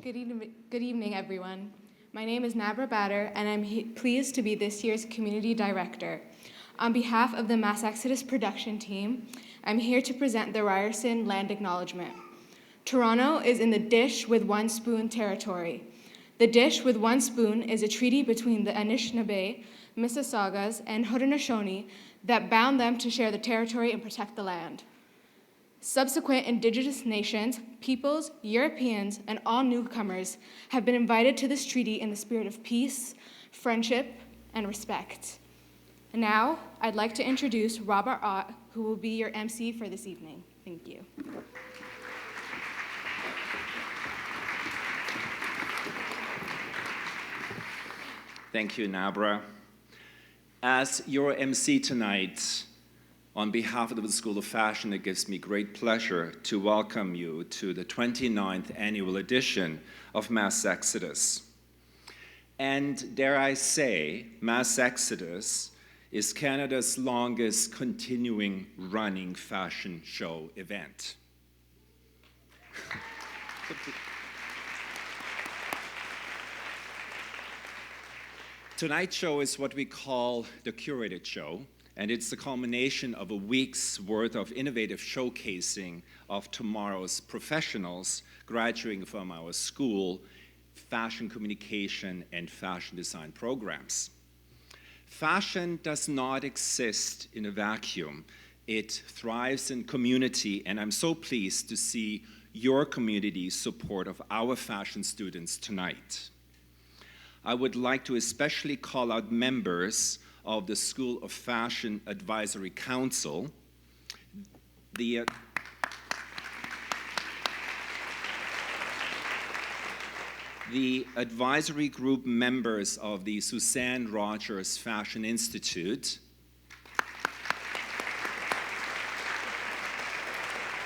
Good evening, everyone. My name is Nabra Batter, and I'm pleased to be this year's Community Director. On behalf of the Mass Exodus production team, I'm here to present the Ryerson Land Acknowledgement. Toronto is in the Dish with One Spoon territory. The Dish with One Spoon is a treaty between the Anishinaabe, Mississaugas, and Haudenosaunee that bound them to share the territory and protect the land. Subsequent Indigenous nations, peoples, Europeans, and all newcomers have been invited to this treaty in the spirit of peace, friendship, and respect. And now, I'd like to introduce Robert Ott, who will be your MC for this evening. Thank you. Thank you, Nabra. As your MC tonight, on behalf of the School of Fashion, it gives me great pleasure to welcome you to the 29th annual edition of Mass Exodus. And dare I say, Mass Exodus is Canada's longest continuing running fashion show event. Tonight's show is what we call the Curated show, and it's the culmination of a week's worth of innovative showcasing of tomorrow's professionals graduating from our school fashion communication and fashion design programs. Fashion does not exist in a vacuum. It thrives in community, and I'm so pleased to see your community's support of our fashion students tonight. I would like to especially call out members of the School of Fashion Advisory Council. The advisory group members of the Suzanne Rogers Fashion Institute,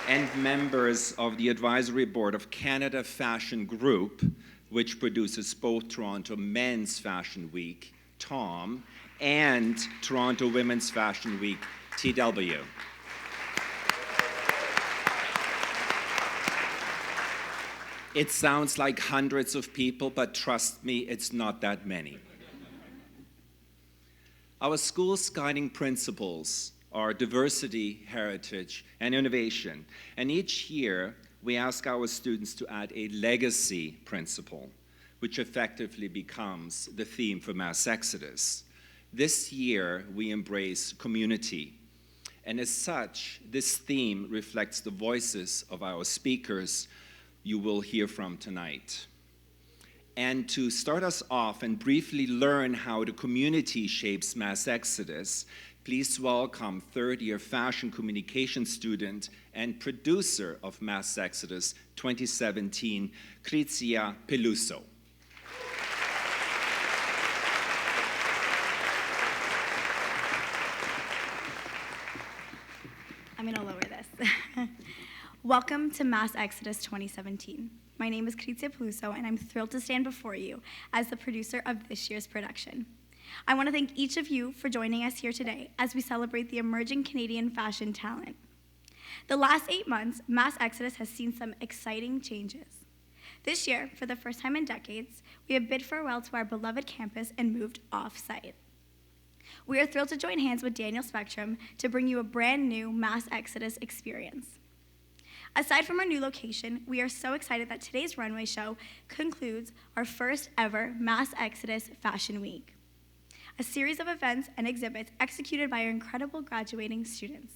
and members of the advisory board of Canada Fashion Group, which produces both Toronto Men's Fashion Week, TOM, and Toronto Women's Fashion Week, TW. It sounds like hundreds of people, but trust me, it's not that many. Our school's guiding principles are diversity, heritage, and innovation. And each year, we ask our students to add a legacy principle, which effectively becomes the theme for Mass Exodus. This year, we embrace community. And as such, this theme reflects the voices of our speakers you will hear from tonight. And to start us off and briefly learn how the community shapes Mass Exodus, please welcome third-year fashion communication student and producer of Mass Exodus 2017, Crizia Peluso. I'm going to lower this. Welcome to Mass Exodus 2017. My name is Crizia Peluso, and I'm thrilled to stand before you as the producer of this year's production. I want to thank each of you for joining us here today as we celebrate the emerging Canadian fashion talent. The last 8 months, Mass Exodus has seen some exciting changes. This year, for the first time in decades, we have bid farewell to our beloved campus and moved off-site. We are thrilled to join hands with Daniel Spectrum to bring you a brand new Mass Exodus experience. Aside from our new location, we are so excited that today's runway show concludes our first ever Mass Exodus Fashion Week, a series of events and exhibits executed by our incredible graduating students.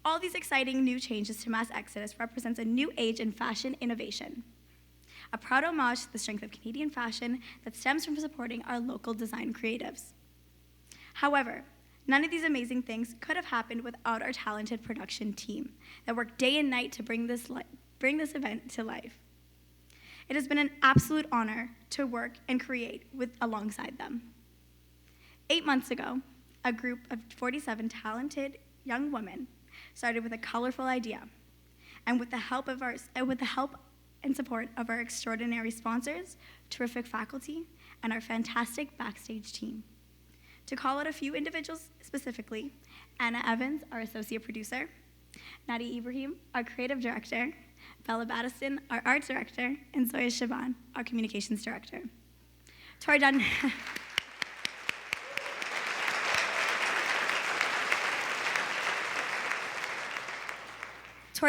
All these exciting new changes to Mass Exodus represents a new age in fashion innovation, a proud homage to the strength of Canadian fashion that stems from supporting our local design creatives. However, none of these amazing things could have happened without our talented production team that worked day and night to bring this event to life. It has been an absolute honor to work and create alongside them. 8 months ago, a group of 47 talented young women started with a colorful idea, and with the help and support of our extraordinary sponsors, terrific faculty, and our fantastic backstage team. To call out a few individuals specifically, Anna Evans, our associate producer, Nadia Ibrahim, our creative director, Bella Battison, our art director, and Zoya Shaban, our communications director. To our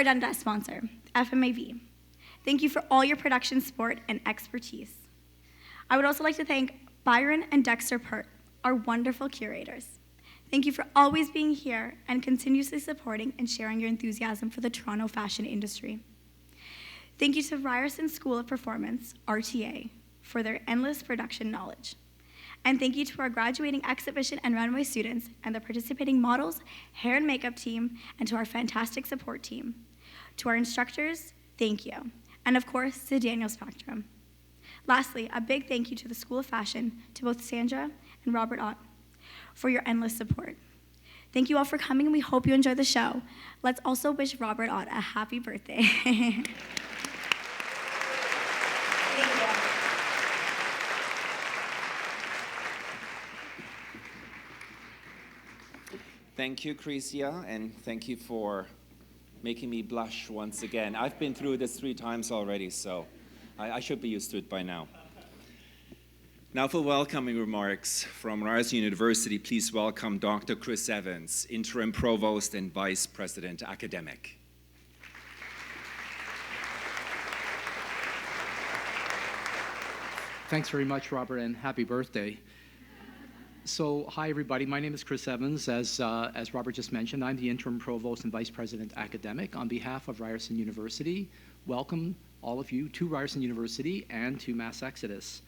Dundas sponsor, FMAV. Thank you for all your production support and expertise. I would also like to thank Byron and Dexter Pert, our wonderful curators. Thank you for always being here and continuously supporting and sharing your enthusiasm for the Toronto fashion industry. Thank you to Ryerson School of Performance, RTA, for their endless production knowledge. And thank you to our graduating exhibition and runway students and the participating models, hair and makeup team, and to our fantastic support team. To our instructors, thank you. And of course, to Daniel Spectrum. Lastly, a big thank you to the School of Fashion, to both Sandra and Robert Ott, for your endless support. Thank you all for coming, and we hope you enjoy the show. Let's also wish Robert Ott a happy birthday. Thank you. Thank you, Crecia, and thank you for making me blush once again. I've been through this 3 times already, so I should be used to it by now. Now for welcoming remarks from Ryerson University, please welcome Dr. Chris Evans, Interim Provost and Vice President Academic. Thanks very much, Robert, and happy birthday. So, hi everybody, my name is Chris Evans. As Robert just mentioned, I'm the Interim Provost and Vice President Academic. On behalf of Ryerson University, welcome all of you to Ryerson University and to Mass Exodus.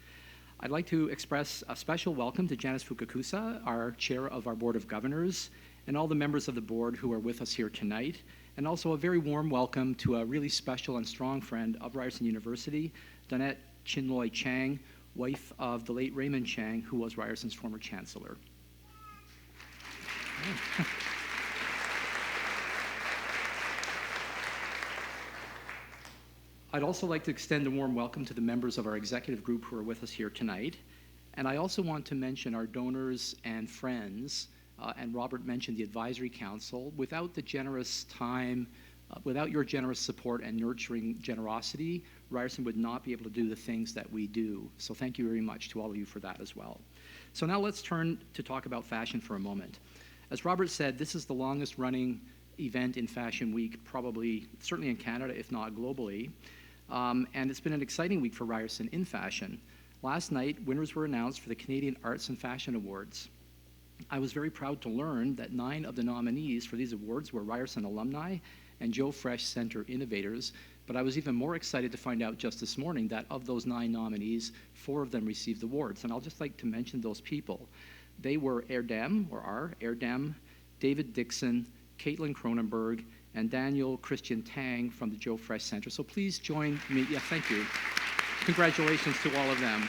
I'd like to express a special welcome to Janice Fukakusa, our Chair of our Board of Governors, and all the members of the board who are with us here tonight, and also a very warm welcome to a really special and strong friend of Ryerson University, Donette Chinloy Chang, wife of the late Raymond Chang, who was Ryerson's former chancellor. I'd also like to extend a warm welcome to the members of our executive group who are with us here tonight. And I also want to mention our donors and friends, and Robert mentioned the Advisory Council. Without the generous time, without your generous support and nurturing generosity, Ryerson would not be able to do the things that we do. So thank you very much to all of you for that as well. So now let's turn to talk about fashion for a moment. As Robert said, this is the longest running event in Fashion Week, probably, certainly in Canada, if not globally. And it's been an exciting week for Ryerson in fashion. Last night, winners were announced for the Canadian Arts and Fashion Awards. I was very proud to learn that 9 of the nominees for these awards were Ryerson alumni and Joe Fresh Center innovators, but I was even more excited to find out just this morning that of those 9 nominees, 4 of them received awards. And I'll just like to mention those people. They were Erdem, David Dixon, Caitlin Cronenberg, and Daniel Christian Tang from the Joe Fresh Center. So please join me. Yeah, thank you. Congratulations to all of them.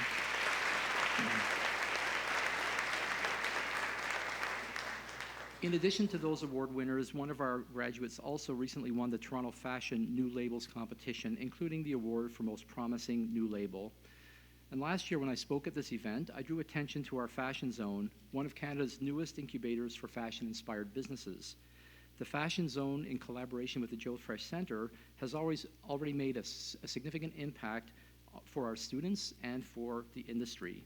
In addition to those award winners, one of our graduates also recently won the Toronto Fashion New Labels competition, including the award for Most Promising New Label. And last year when I spoke at this event, I drew attention to our Fashion Zone, one of Canada's newest incubators for fashion-inspired businesses. The Fashion Zone, in collaboration with the Joe Fresh Center, has already made a significant impact for our students and for the industry.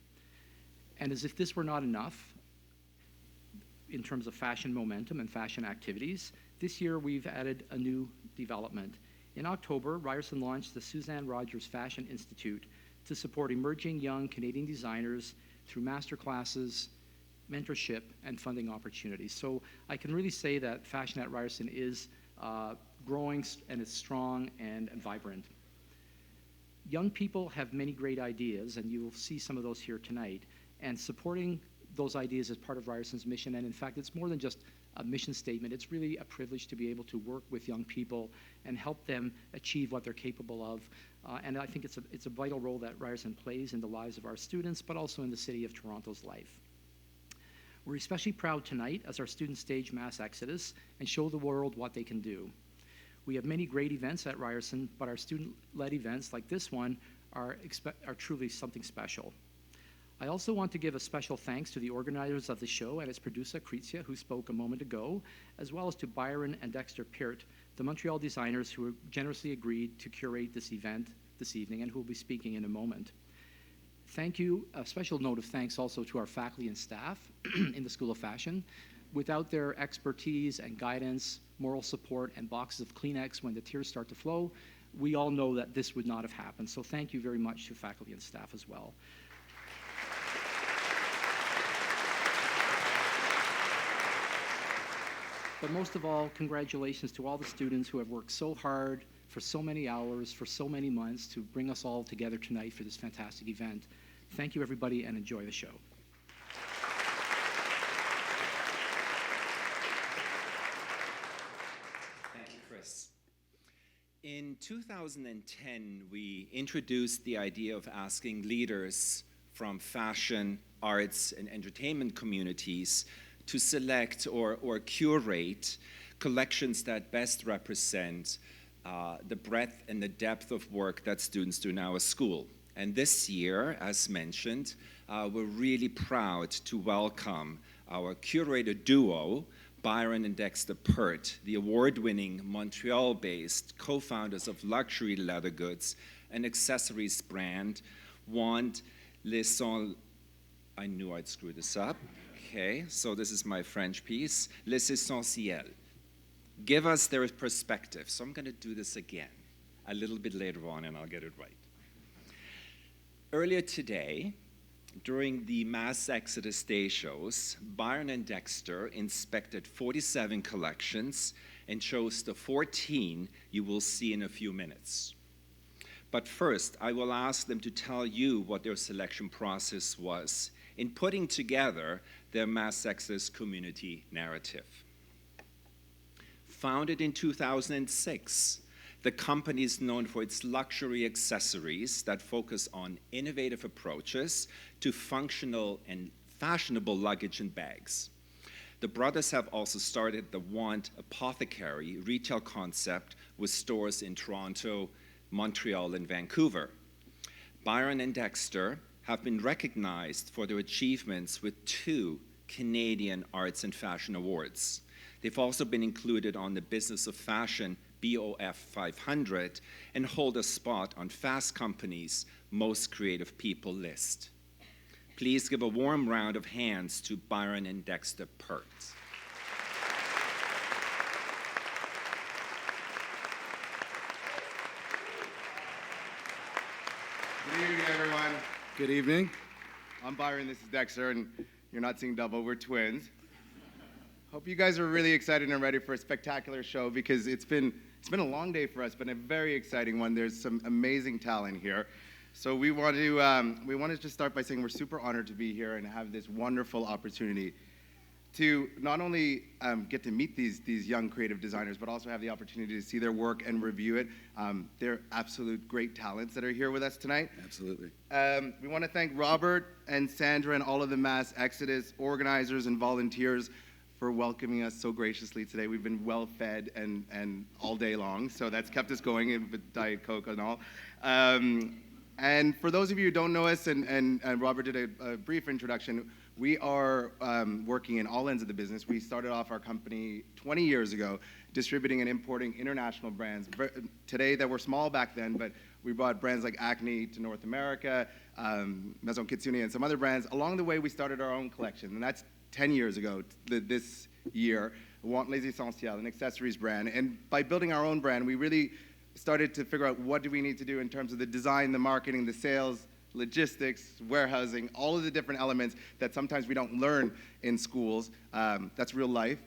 And as if this were not enough, in terms of fashion momentum and fashion activities, this year we've added a new development. In October, Ryerson launched the Suzanne Rogers Fashion Institute to support emerging young Canadian designers through master classes, mentorship, and funding opportunities. So I can really say that fashion at Ryerson is growing and it's strong and vibrant. Young people have many great ideas, and you will see some of those here tonight, and supporting those ideas is part of Ryerson's mission, and in fact, it's more than just a mission statement. It's really a privilege to be able to work with young people and help them achieve what they're capable of. And I think it's a vital role that Ryerson plays in the lives of our students, but also in the city of Toronto's life. We're especially proud tonight as our students stage Mass Exodus and show the world what they can do. We have many great events at Ryerson, but our student-led events like this one are truly something special. I also want to give a special thanks to the organizers of the show and its producer, Crecia, who spoke a moment ago, as well as to Byron and Dexter Peart the Montreal designers who have generously agreed to curate this event this evening and who will be speaking in a moment. Thank you. A special note of thanks also to our faculty and staff in the School of Fashion. Without their expertise and guidance, moral support, and boxes of Kleenex when the tears start to flow, we all know that this would not have happened. So thank you very much to faculty and staff as well. But most of all, congratulations to all the students who have worked so hard for so many hours, for so many months to bring us all together tonight for this fantastic event. Thank you, everybody, and enjoy the show. Thank you, Chris. In 2010, we introduced the idea of asking leaders from fashion, arts, and entertainment communities to select or curate collections that best represent the breadth and the depth of work that students do in our school. And this year, as mentioned, we're really proud to welcome our curator duo, Byron and Dexter Pert, the award-winning Montreal-based co-founders of luxury leather goods and accessories brand, Want Les Son... I knew I'd screw this up. Okay, so this is my French piece. Les Essentiels. Give us their perspective. So I'm going to do this again a little bit later on, and I'll get it right. Earlier today, during the Mass Exodus Day shows, Byron and Dexter inspected 47 collections and chose the 14 you will see in a few minutes. But first, I will ask them to tell you what their selection process was in putting together their Mass Exodus community narrative. Founded in 2006, the company is known for its luxury accessories that focus on innovative approaches to functional and fashionable luggage and bags. The brothers have also started the Want Apothecary retail concept with stores in Toronto, Montreal, and Vancouver. Byron and Dexter have been recognized for their achievements with 2 Canadian Arts and Fashion Awards. They've also been included on the Business of Fashion BOF 500 and hold a spot on Fast Company's Most Creative People list. Please give a warm round of hands to Byron and Dexter Pert. Good evening, everyone. Good evening. I'm Byron, this is Dexter, and you're not seeing double, we're twins. Hope you guys are really excited and ready for a spectacular show because it's been a long day for us, but a very exciting one. There's some amazing talent here. So we want to just start by saying we're super honored to be here and have this wonderful opportunity to not only get to meet these young creative designers, but also have the opportunity to see their work and review it. They're absolute great talents that are here with us tonight. Absolutely. We want to thank Robert and Sandra and all of the Mass Exodus organizers and volunteers for welcoming us so graciously today. We've been well fed and all day long, so that's kept us going with Diet Coke and all. And for those of you who don't know us, and Robert did a brief introduction, we are working in all ends of the business. We started off our company 20 years ago, distributing and importing international brands. Today, that were small back then, but we brought brands like Acne to North America, Maison Kitsune, and some other brands. Along the way, we started our own collection, and that's 10 years ago this year. Want Les Essentiels, an accessories brand. And by building our own brand, we really started to figure out what do we need to do in terms of the design, the marketing, the sales, logistics, warehousing, all of the different elements that sometimes we don't learn in schools. That's real life.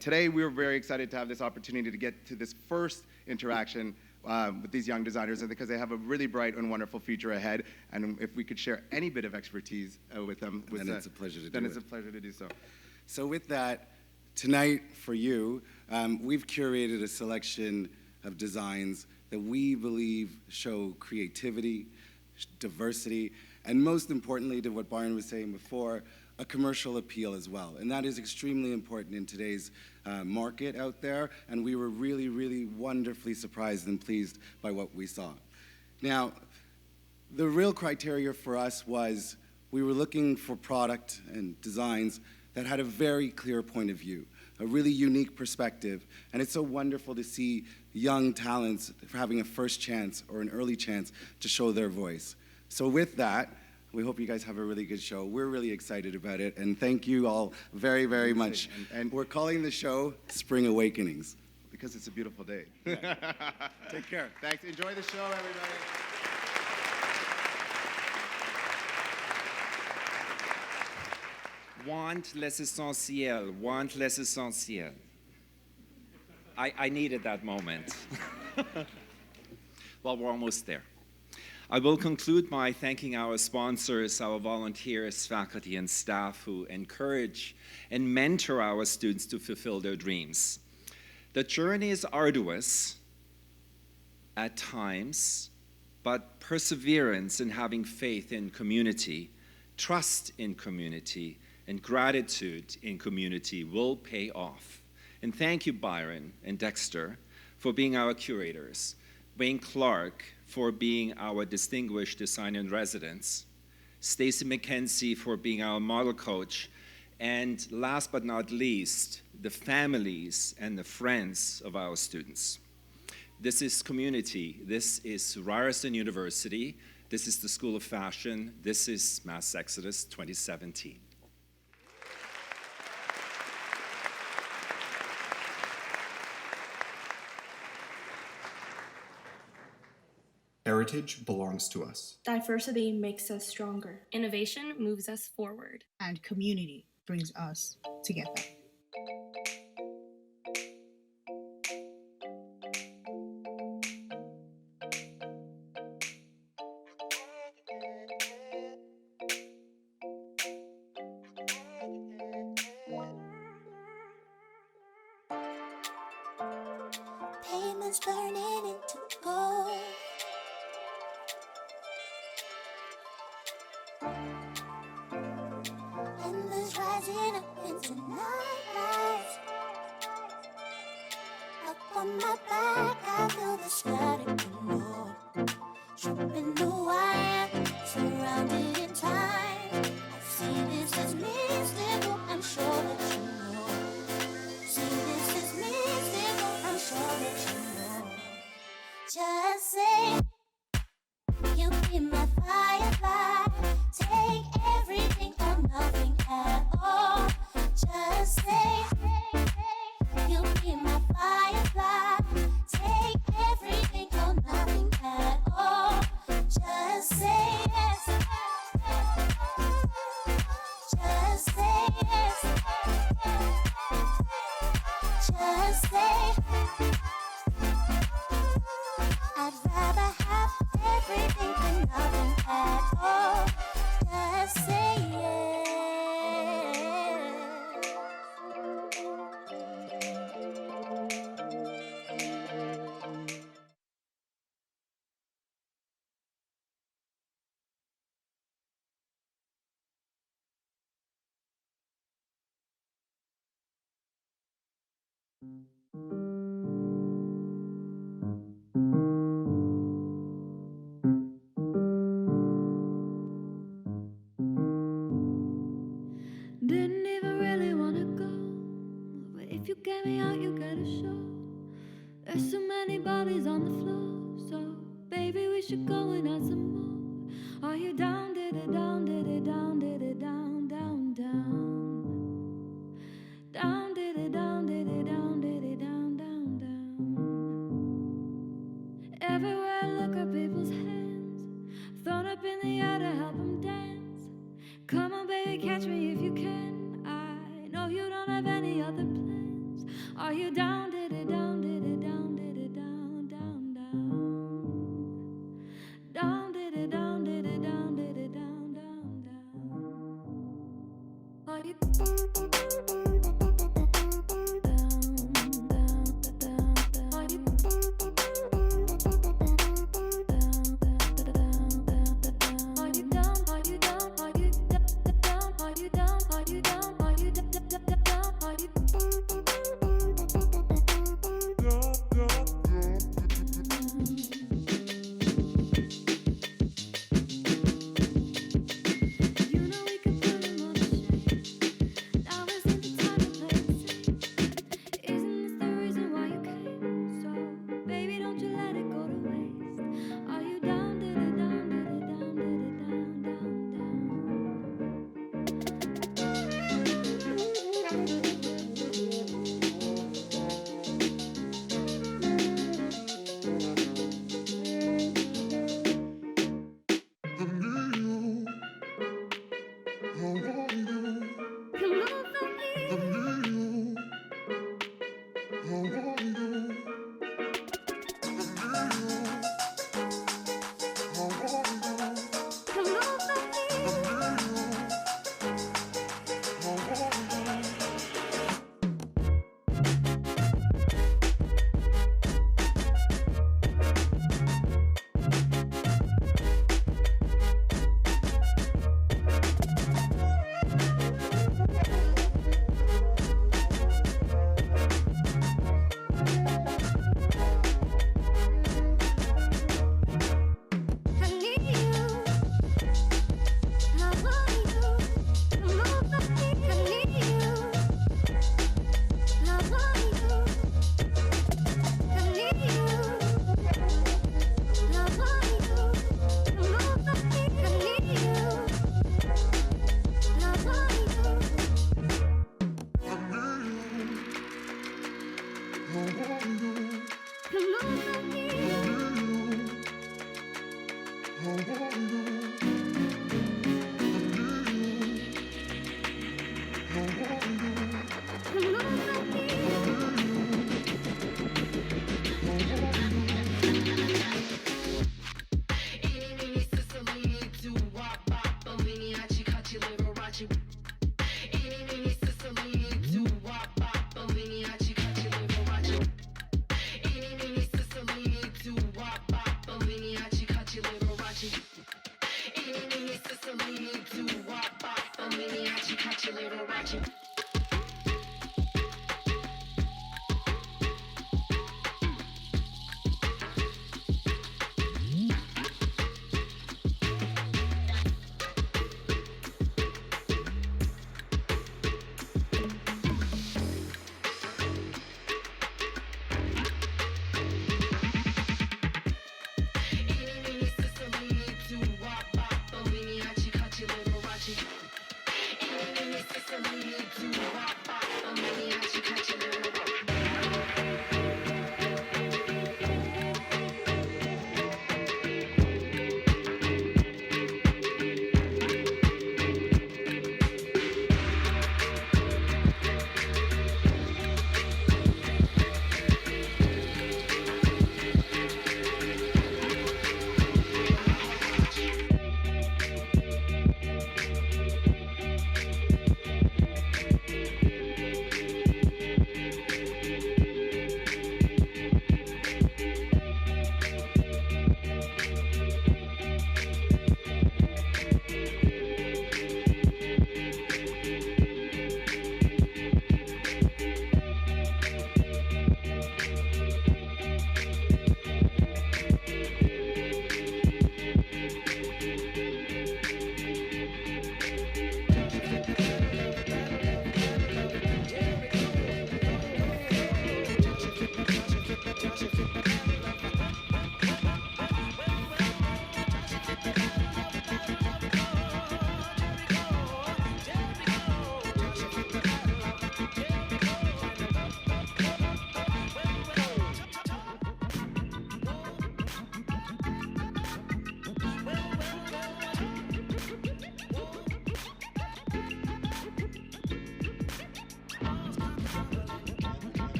Today, we were very excited to have this opportunity to get to this first interaction with these young designers, and because they have a really bright and wonderful future ahead. And if we could share any bit of expertise with them, Then it's a pleasure to do then it. it's a pleasure to do so. So with that, tonight for you, we've curated a selection of designs that we believe show creativity, diversity, and most importantly, to what Byron was saying before, a commercial appeal as well. And that is extremely important in today's market out there, and we were really, really wonderfully surprised and pleased by what we saw. Now, the real criteria for us was we were looking for product and designs that had a very clear point of view. a really unique perspective. And it's so wonderful to see young talents having a first chance or an early chance to show their voice. So with that, we hope you guys have a really good show. We're really excited about it, and thank you all very, very much. And we're calling the show Spring Awakenings. Because it's a beautiful day. Yeah. Take care. Thanks. Enjoy the show, everybody. Want les essentiels, want les essentiels. I needed that moment. Well, we're almost there. I will conclude by thanking our sponsors, our volunteers, faculty, and staff who encourage and mentor our students to fulfill their dreams. The journey is arduous at times, but perseverance and having faith in community, trust in community, and gratitude in community will pay off. And thank you, Byron and Dexter, for being our curators, Wayne Clark for being our distinguished designer in residence, Stacy McKenzie for being our model coach, and last but not least, the families and the friends of our students. This is community. This is Ryerson University. This is the School of Fashion. This is Mass Exodus 2017. Heritage belongs to us. Diversity makes us stronger. Innovation moves us forward. And community brings us together. Pavements burning into gold. Embers rising up into nightlights. Up on my back, I feel the static below. Tripping the wire, surrounded in time. I see this as mystical, I'm sure that you know. See this as mystical, I'm sure that you know. Just say you be my firefly. Take everything or nothing at all. Just say you be my firefly. Take everything or nothing at all. Just say yes. Just say yes. Just say I'd rather have everything than nothing at all. Just say yes. Didn't even really wanna go, but if you get me out, you gotta show. There's so many bodies on the floor, so baby, we should go and add some more. Are you down, did it down, did it down, did it down, down, down? Down, did it down, did it down, did it down, down, down? Everywhere I look at people's hands, thrown up in the air to help them dance. Come on, baby, catch me if you can. I know you don't have any other plans. Are you down, did it down, did it down, did it down, down, down? Down, did it down, did it down, did it down, down, down? Are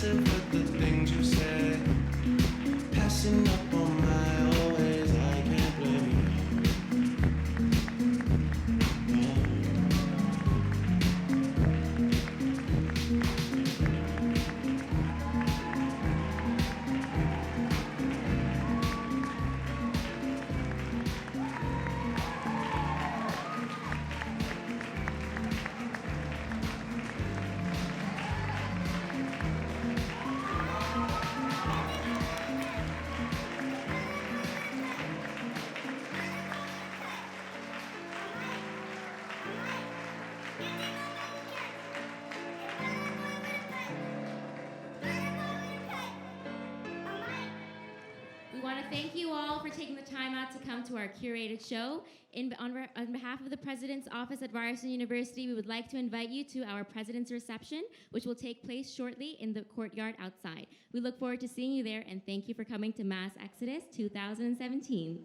impressive with the things you said. Passing up on my always, I can't blame you. We want to thank you all for taking the time out to come to our curated show. On behalf of the President's Office at Ryerson University, we would like to invite you to our President's Reception, which will take place shortly in the courtyard outside. We look forward to seeing you there, and thank you for coming to Mass Exodus 2017.